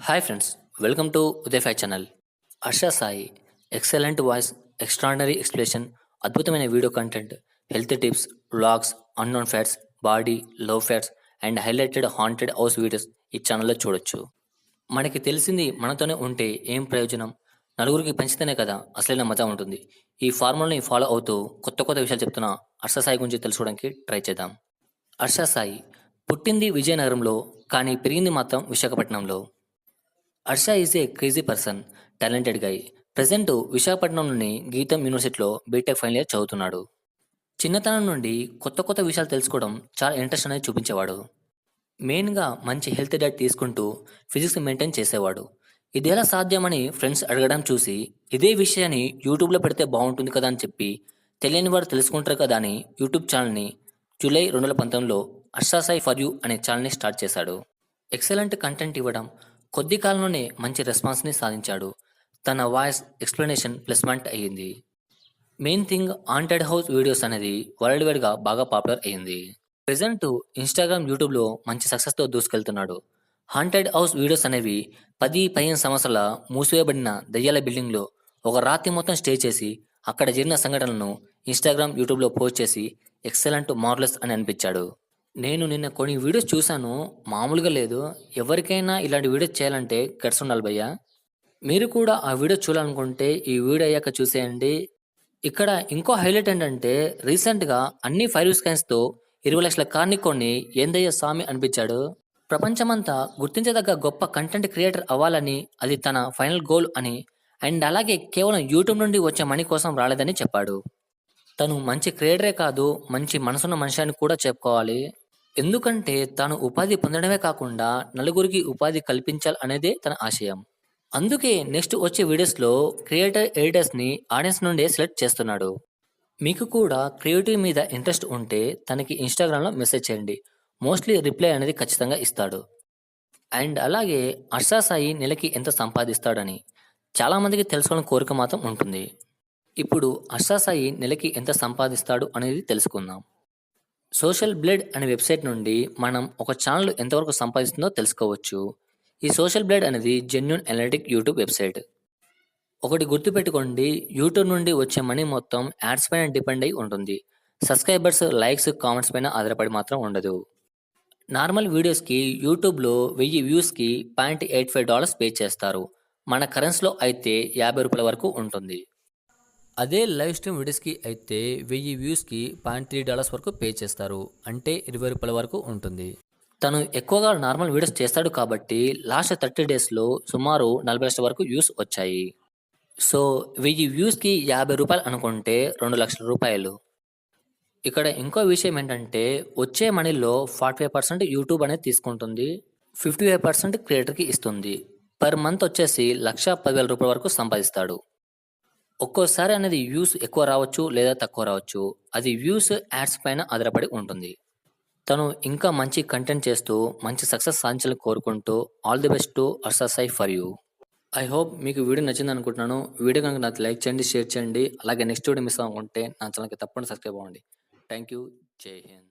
Hi friends, welcome to Uday ఫై channel. Harsha Sai excellent voice, extraordinary expression, అద్భుతమైన video content, health tips, vlogs, unknown facts, body, love facts and highlighted haunted house videos ఈ ఛానల్లో చూడొచ్చు. మనకి తెలిసింది మనతోనే ఉంటే ఏం ప్రయోజనం? నలుగురికి పంచితేనే కదా అసలైన మజా ఉంటుంది. ఈ ఫార్ములాని ఫాలో అవుతూ కొత్త కొత్త విషయాలు చెప్తున్న హర్ష సాయి గురించి తెలుసుకోవడానికి ట్రై చేద్దాం. హర్ష సాయి పుట్టింది విజయనగరంలో, కానీ పెరిగింది మాత్రం విశాఖపట్నంలో. Harsha is a crazy person, talented guy. Present విశాఖపట్నంలోని గీతం యూనివర్సిటీలో బీటెక్ ఫైనల్ ఇయర్ చదువుతున్నాడు. చిన్నతనం నుండి కొత్త కొత్త విషయాలు తెలుసుకోవడం చాలా ఇంట్రెస్ట్ అనేది చూపించేవాడు. మెయిన్గా మంచి హెల్త్ డైట్ తీసుకుంటూ ఫిజిక్స్ మెయింటైన్ చేసేవాడు. ఇది ఎలా సాధ్యమని ఫ్రెండ్స్ అడగడం చూసి ఇదే విషయాన్ని యూట్యూబ్లో పెడితే బాగుంటుంది కదా అని చెప్పి తెలియని వారు తెలుసుకుంటారు కదా అని యూట్యూబ్ ఛానల్ని జూలై 2019లో హర్ష సాయి ఫర్ యూ అనే ఛానల్ని స్టార్ట్ చేశాడు. ఎక్సలెంట్ కంటెంట్ ఇవ్వడం, కొద్ది కాలంలోనే మంచి రెస్పాన్స్ని సాధించాడు. తన వాయిస్ ఎక్స్ప్లెనేషన్ ప్లస్ పాయింట్ అయ్యింది. Main thing haunted house videos అనేది వరల్డ్ వైడ్గా బాగా పాపులర్ అయ్యింది. ప్రెజెంట్ ఇన్స్టాగ్రామ్, యూట్యూబ్లో మంచి సక్సెస్తో దూసుకెళ్తున్నాడు. హాంటెడ్ హౌస్ వీడియోస్ అనేవి 10-15 సంవత్సరాల మూసివేయబడిన దయ్యాల బిల్డింగ్లో ఒక రాత్రి మొత్తం స్టే చేసి అక్కడ జరిగిన సంఘటనలను ఇన్స్టాగ్రామ్, యూట్యూబ్లో పోస్ట్ చేసి ఎక్సలెంట్, మార్లెస్ అని అనిపించాడు. నేను నిన్న కొన్ని వీడియోస్ చూశాను, మామూలుగా లేదు. ఎవరికైనా ఇలాంటి వీడియోస్ చేయాలంటే గట్స్ ఉండాలి భయ్యా. మీరు కూడా ఆ వీడియో చూడాలనుకుంటే ఈ వీడియో అయ్యాక చూసేయండి. ఇక్కడ ఇంకో హైలైట్ ఏంటంటే రీసెంట్గా అన్ని 5 స్కాన్స్తో 20 లక్షల కార్ని కొని ఏందయ్య స్వామి అనిపించాడు. ప్రపంచమంతా గుర్తించదగ్గ గొప్ప కంటెంట్ క్రియేటర్ అవ్వాలని, అది తన ఫైనల్ గోల్ అని, అండ్ అలాగే కేవలం యూట్యూబ్ నుండి వచ్చే మనీ కోసం రాలేదని చెప్పాడు. తను మంచి క్రియేటరే కాదు, మంచి మనసున్న మనిషి అని కూడా చెప్పుకోవాలి. ఎందుకంటే తాను ఉపాధి పొందడమే కాకుండా నలుగురికి ఉపాధి కల్పించాలి అనేదే తన ఆశయం. అందుకే నెక్స్ట్ వచ్చే వీడియోస్లో క్రియేటర్ ఎడిటర్స్ని ఆడియన్స్ నుండే సెలెక్ట్ చేస్తున్నాడు. మీకు కూడా క్రియేటివ్ మీద ఇంట్రెస్ట్ ఉంటే తనకి ఇన్స్టాగ్రామ్లో మెసేజ్ చేయండి. మోస్ట్లీ రిప్లై అనేది ఖచ్చితంగా ఇస్తాడు. అండ్ అలాగే హర్ష సాయి నెలకి ఎంత సంపాదిస్తాడని చాలామందికి తెలుసుకోవాలని కోరిక మాత్రం ఉంటుంది. ఇప్పుడు హర్ష సాయి నెలకి ఎంత సంపాదిస్తాడు అనేది తెలుసుకుందాం. సోషల్ బ్లేడ్ అనే వెబ్సైట్ నుండి మనం ఒక ఛానల్ ఎంతవరకు సంపాదిస్తుందో తెలుసుకోవచ్చు. ఈ సోషల్ బ్లేడ్ అనేది జెన్యూన్ అనలిటిక్ యూట్యూబ్ వెబ్సైట్. ఒకటి గుర్తుపెట్టుకోండి, యూట్యూబ్ నుండి వచ్చే మనీ మొత్తం యాడ్స్ పైన డిపెండ్ అయి ఉంటుంది. సబ్స్క్రైబర్స్, లైక్స్, కామెంట్స్ పైన ఆధారపడి మాత్రం ఉండదు. నార్మల్ వీడియోస్కి యూట్యూబ్లో 1000 వ్యూస్కి $0.85 పే చేస్తారు. మన కరెన్సీలో అయితే ₹50 వరకు ఉంటుంది. అదే లైవ్ స్ట్రీమ్ వీడియోస్కి అయితే 1000 వ్యూస్కి $0.3 వరకు పే చేస్తారు. అంటే ₹20 వరకు ఉంటుంది. తను ఎక్కువగా నార్మల్ వీడియోస్ చేస్తాడు కాబట్టి లాస్ట్ 30 డేస్లో సుమారు 40 లక్షల వరకు వ్యూస్ వచ్చాయి. సో 1000 వ్యూస్కి ₹50 అనుకుంటే ₹2 లక్షలు. ఇక్కడ ఇంకో విషయం ఏంటంటే వచ్చే మనీలో 45% యూట్యూబ్ అనేది తీసుకుంటుంది, 55% క్రియేటర్కి ఇస్తుంది. పర్ మంత్ వచ్చేసి ₹1,10,000 వరకు సంపాదిస్తాడు. ఒక్కోసారి అనేది వ్యూస్ ఎక్కువ రావచ్చు లేదా తక్కువ రావచ్చు. అది వ్యూస్, యాడ్స్ పైన ఆధారపడి ఉంటుంది. తను ఇంకా మంచి కంటెంట్ చేస్తూ మంచి సక్సెస్ సాధించాలని కోరుకుంటూ all the best to Harsha Sai for you. I hope మీకు వీడియో నచ్చింది అనుకుంటున్నాను. వీడియో కనుక నాకు లైక్ చేయండి, షేర్ చేయండి. అలాగే నెక్స్ట్ వీడియో మిస్ అవ్వకుంటే నా ఛానల్కి తప్పకుండా సబ్స్క్రైబ్ అవ్వండి. Thank you. జై హింద్.